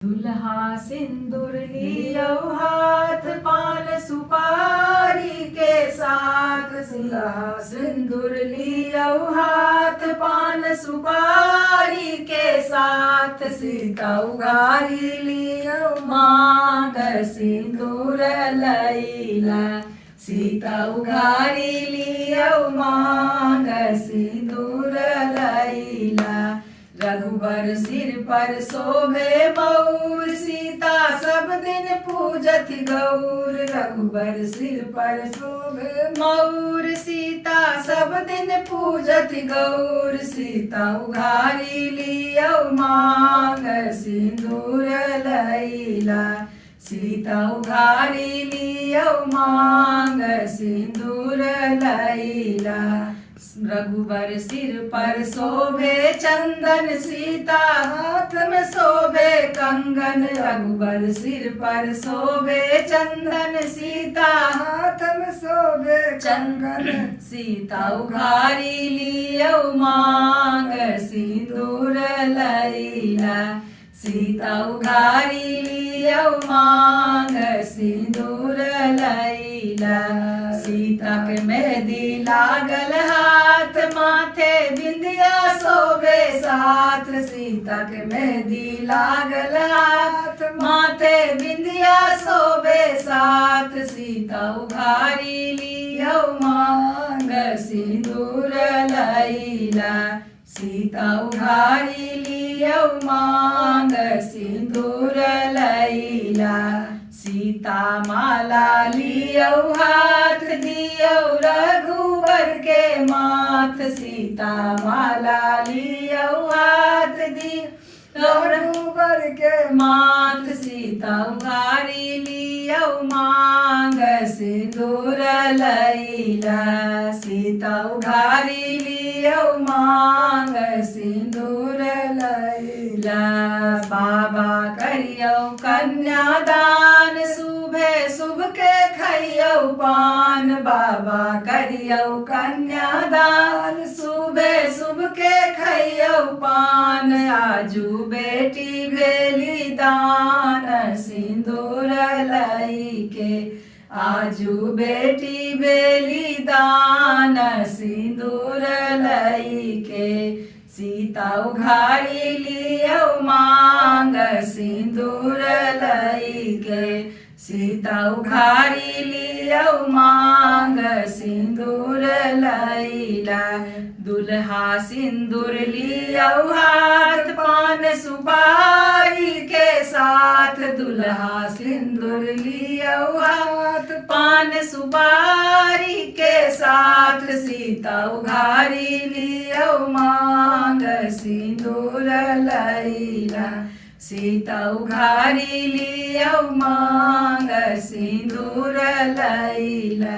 दुल्हा सिंदूर लियो हाथ पान सुपारी के साथ। दुल्हा सिंदूर लियो हाथ पान सुपारी के साथ। सीता उघारी लियो मांग सिंदूर लैला। सीता उघारी लियो मांग सिंदूर लैला। रघुबर सिर पर शोभे मऊर। सीता सब दिन पूजत गौर। रघुबर सिर पर शोभे मऊर। सीता सब दिन पूजत गौर। सीता उघारी लियो मांग सिंदूर लैला। सीता उघारी लियो मांग सिंदूर लैला। रघुबर सिर पर शोभे चंदन। सीता हाथ में शोभे कंगन। रघुबर सिर पर शोभे चंदन। सीता हाथ में शोभे कंगन। सीता उघारी लियो मांग सिंदूर लैला। सीता उघारी लियो मांग सिंदूर लैला। सीता के मेहंदी लागल हाथ माथे बिंदिया शोभे साथ। सीता के मेहंदी लागल हाथ माथे बिंदिया शोभे साथ। सीता उघारी लियो मांग सिंदूर लैला। सीता उघारी लियो मांग सिंदूर लैला। सीता माला लियो हाथ दियो रघुबर के माथ। सीता माला लियो हाथ दियो रघुबर के माथ। सीता उघारी लियो मांग सिंदूर लैला। सीता उघारी लियो मांग सिंदूर लैला। बाबा करियो कन्यादान शुभे शुभ के खइयो पान। बाबा करियो कन्यादान शुभे शुभ के खइयो पान। आजू बेटी भेली दान सिंदूर लैके। आजू बेटी भेली दान सिंदूर लैके। सीता उघारी लियो मांग सिंदूर लैके। सीता उघारी लियो मांग सिंदूर लैला। दुल्हा सिंदूर लियो हाथ पान सुपारी के साथ। दुल्हा सिंदूर लियो हाथ पान सुपारी के साथ। सीता उघारी लियो मांग सिंदूर लैला। सीता उघारी लियो मांग सिंदूर लैला।